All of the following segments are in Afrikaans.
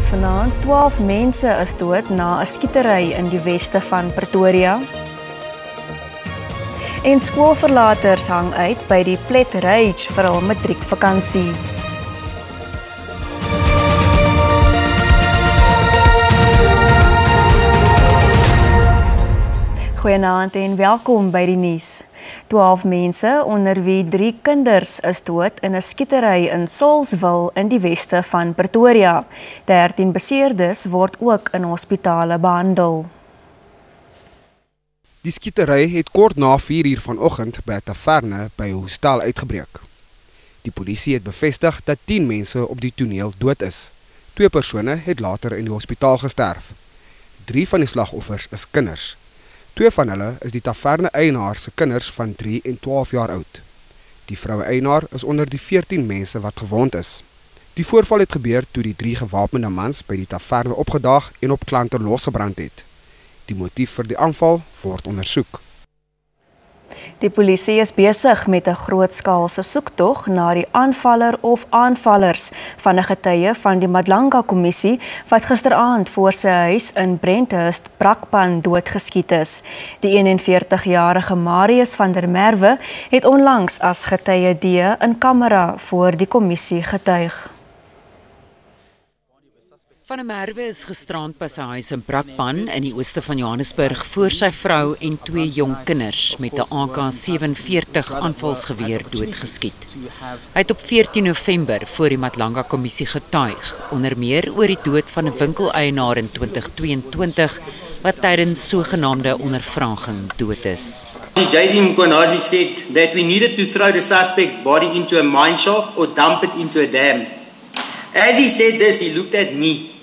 nuus vanaand. 12 mense is dood na 'n skietery in die weste van Pretoria. En skoolverlaters hang uit by die Plet Ridge vir hul matriekvakansie. Goeienaand en welkom by die nuus. 12 mense, onder wie 3 kinders, is dood in 'n skietery in Saulsville in die weste van Pretoria. 13 beseerdes word ook in hospitale behandel. Die skietery het kort na 4 uur vanoggend by 'n taverne by 'n hostel uitgebreek. Die polisie het bevestig dat 10 mense op die toneel dood is. 2 persone het later in die hospitaal gesterf. 3 van die slagoffers is kinders. 2 van hulle is die taverne-eienaar se kinders van 3 en 12 jaar oud. Die vroue-eienaar is onder die 14 mense wat gewond is. Die voorval het gebeur toe die 3 gewapende mans by die taverne opgedaag en op klante losgebrand het. Die motief vir die aanval word ondersoek. Die polisie is besig met 'n grootskaalse soektog na die aanvaller of aanvallers van 'n getuie van die Madlanga-kommissie wat gisteraand voor sy huis in Brenthurst, Brakpan, doodgeskiet is. Die 41-jarige Marius van der Merwe het onlangs as getuie D in kamera voor die kommissie getuig. Van der Merwe is gisterand by sy huis in Brakpan in die ooste van Johannesburg voor sy vrou en 2 jong kinders met 'n AK-47 aanvalsgeweer doodgeskiet. Hy het op 14 November voor die Madlanga-kommissie getuig, onder meer oor die dood van 'n winkeleienaar in 2022 wat tydens sogenaamde ondervraging dood is. J.D. Mkhwanazi said that we needed to throw the suspect's body into a mine shaft or dump it into a dam. As he said this, he looked at me.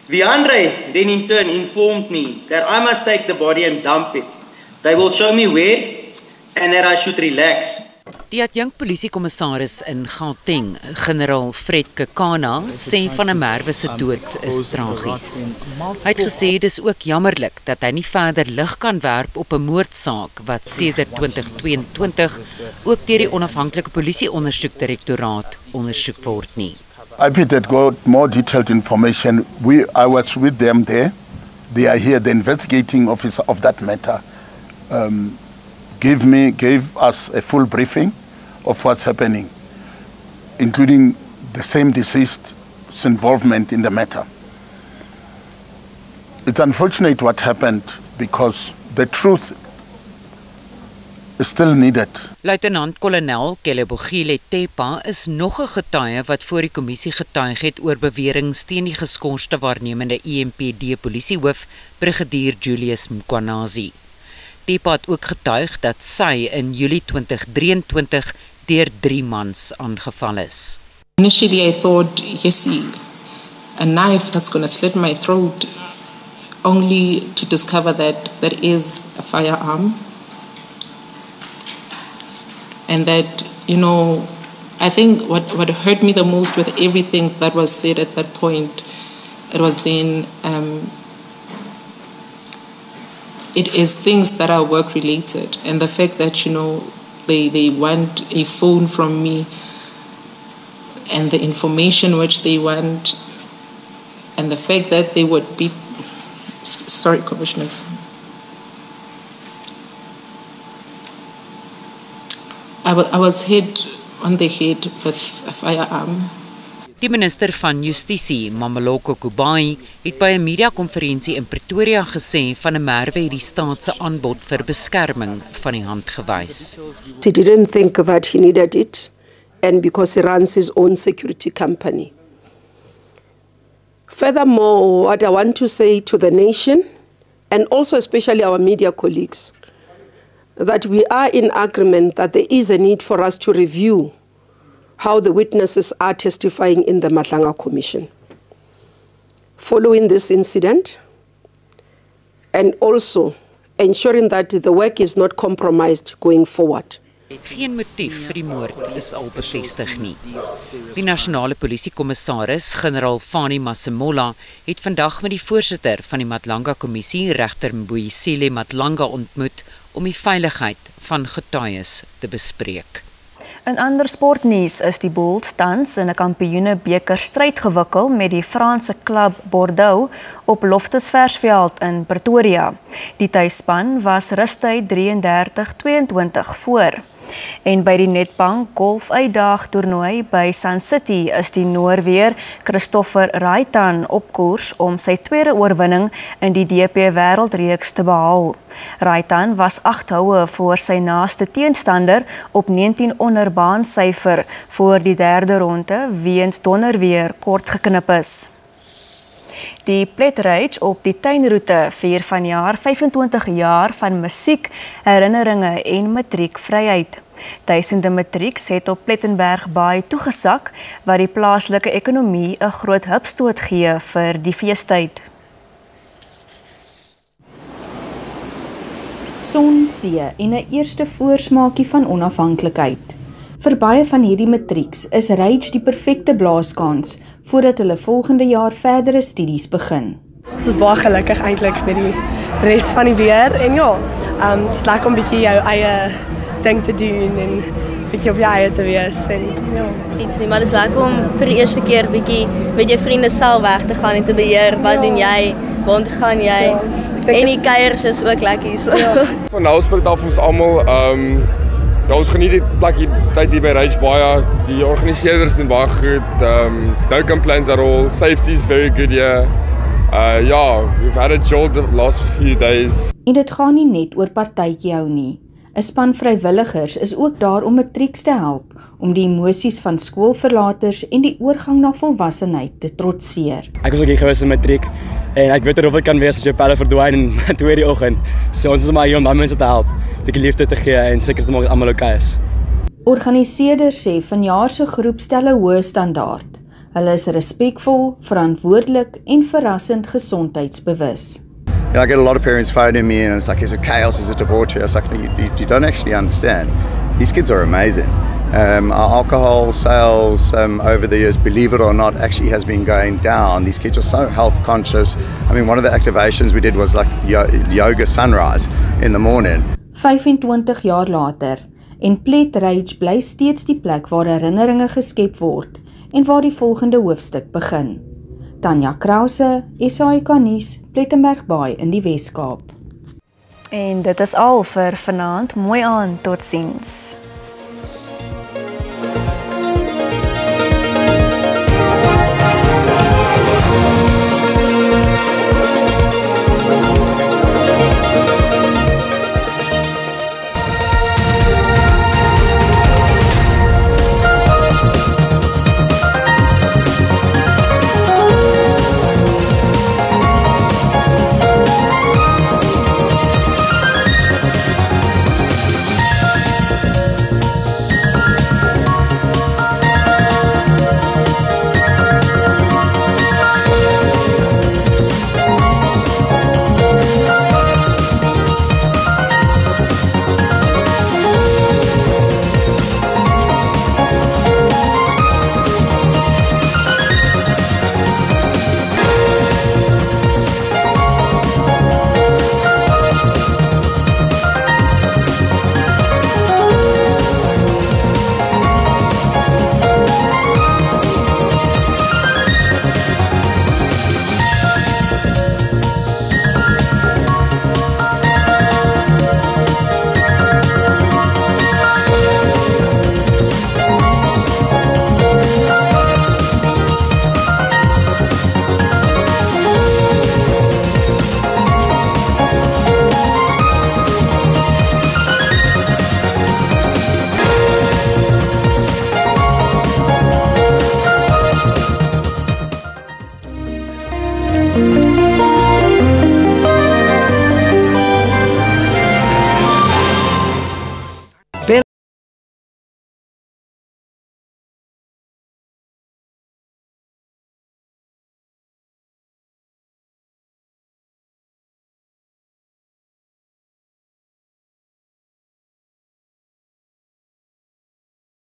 Viandre then in turn informed me that I must take the body and dump it. They will show me where and that I should relax. Die adjunkt polisiekommissaris in Gauteng, generaal Fred Kekana, sê Van der Merwe se dood is tragies. Hy het gesê dis ook jammerlik dat hy nie verder lig kan werp op 'n moordsaak wat sedert 2022 ook deur die onafhanklike polisieondersoekdirektoraat ondersoek word nie. IPT had got more detailed information. I was with them there. They are here. The investigating officer of that matter gave us a full briefing of what's happening, including the same deceased's involvement in the matter. It's unfortunate what happened because the truth is still needed. Luitenant-kolonel Kelebogile Tepa is nog 'n getuie wat voor die kommissie getuig het oor beweringe teen die geskorste waarnemende EMPD polisiehoof Brigadier Julius Mkhwanazi. Tepa het ook getuig dat sy in Julie 2023 deur 3 mans aangeval is. Initially I thought, yes, a knife that's going to slit my throat, only to discover that there is a firearm. And that, I think what hurt me the most with everything that was said at that point, it was then, it is things that are work related. And the fact that, they want a phone from me and the information which they want, and the fact that they would be, sorry, commissioners. I was hit on the head with a firearm. Die minister van Justisie, Mameloko Kubayi, het by 'n mediakonferensie in Pretoria gesê Van der Merwe het die staat se aanbod vir beskerming van die hand gewys. He didn't think that he needed it, and because he runs his own security company. Furthermore, what I want to say to the nation, and also especially our media colleagues, that we are in agreement that there is a need for us to review how the witnesses are testifying in the Madlanga Commission. Following this incident, and also ensuring that the work is not compromised going forward. Geen motief vir die moord is al bevestig nie. Die nasionale polisiekommissaris, generaal Fani Masemola, het vandag met die voorsitter van die Madlanga Kommissie, regter Mbuyisile Madlanga, ontmoet om die veiligheid van getuies te bespreek. In ander sportnuus is die Bulls tans in 'n kampioenebeker stryd gewikkel met die Franse klub Bordeaux op Loftus Versveld in Pretoria. Die tuisspan was rustyd 33-22 voor. En by die Nedbank golfuitdaag toernooi by Sun City is die Noorweer Christopher Raitan op koers om sy tweede oorwinning in die DP wêreldreeks te behaal. Raitan was 8 houe voor sy naaste teenstander op 19 onder baansyfer voor die derde ronde weens donderweer kort geknip is. Die Pletridge op die tuinroete vier vanjaar 25 jaar van musiek, herinneringe en matriekvryheid. Duisende matrieks het op Plettenberg Baai toegesak, wat die plaaslike ekonomie 'n groot hupstoot gee vir die feestyd. Son, see en 'n eerste voorsmaakie van onafhanklikheid. Vir baie van hierdie matrieks is Ridge die perfekte blaaskans voordat hulle volgende jaar verdere studies begin. Ons is baie gelukkig eintlik met die res van die weer en ja, het is lekker om 'n bietjie jou eie ding te doen en bietjie op jou eie te wees en ja. Iets nie, maar dit is lekker om vir die eerste keer bietjie met jou vriende self weg te gaan en te beheer wat doen jy, waar gaan jy? Ja, en die kuiers is ook lekker hier. Ja. Van nou spreek af ons almal ja, ons geniet die plek hier, tyd hier by Ridge baie. Die organiseerders doen baie goed. No complaints at all. Safety is very good here. Yeah, we've had a jolt the last few days. En dit gaan nie net oor partytjie hou nie. 'n Span vrywilligers is ook daar om matrieks te help, om die emosies van skoolverlaters en die oorgang na volwassenheid te trotseer. Ek was ook hier gewees in matriek en ek weet hoe dit kan wees as jou pelle verdwyn en 2 die oggend. So ons is maar hier om baie mense te help, 'n bietjie liefde te gee en seker te maak dat almal okay is. Organiseerders sê vanjaar se groep stel 'n hoë standaard. Hulle is respekvol, verantwoordelik en verrassend gesondheidsbewus. I get a lot of parents phoning me and it's like, is it chaos, is it debauchery? I was like, you don't actually understand. These kids are amazing. Our alcohol sales over the years, believe it or not, actually has been going down. These kids are so health conscious. I mean, one of the activations we did was like yoga sunrise in the morning. 25 jaar later en Pletridge bly steeds die plek waar herinneringe geskep word en waar die volgende hoofstuk begin. Tanya Krause, SAK nuus, Plettenberg Baai in die Wes-Kaap. En dit is al vir vanaand. Mooi aand, totsiens.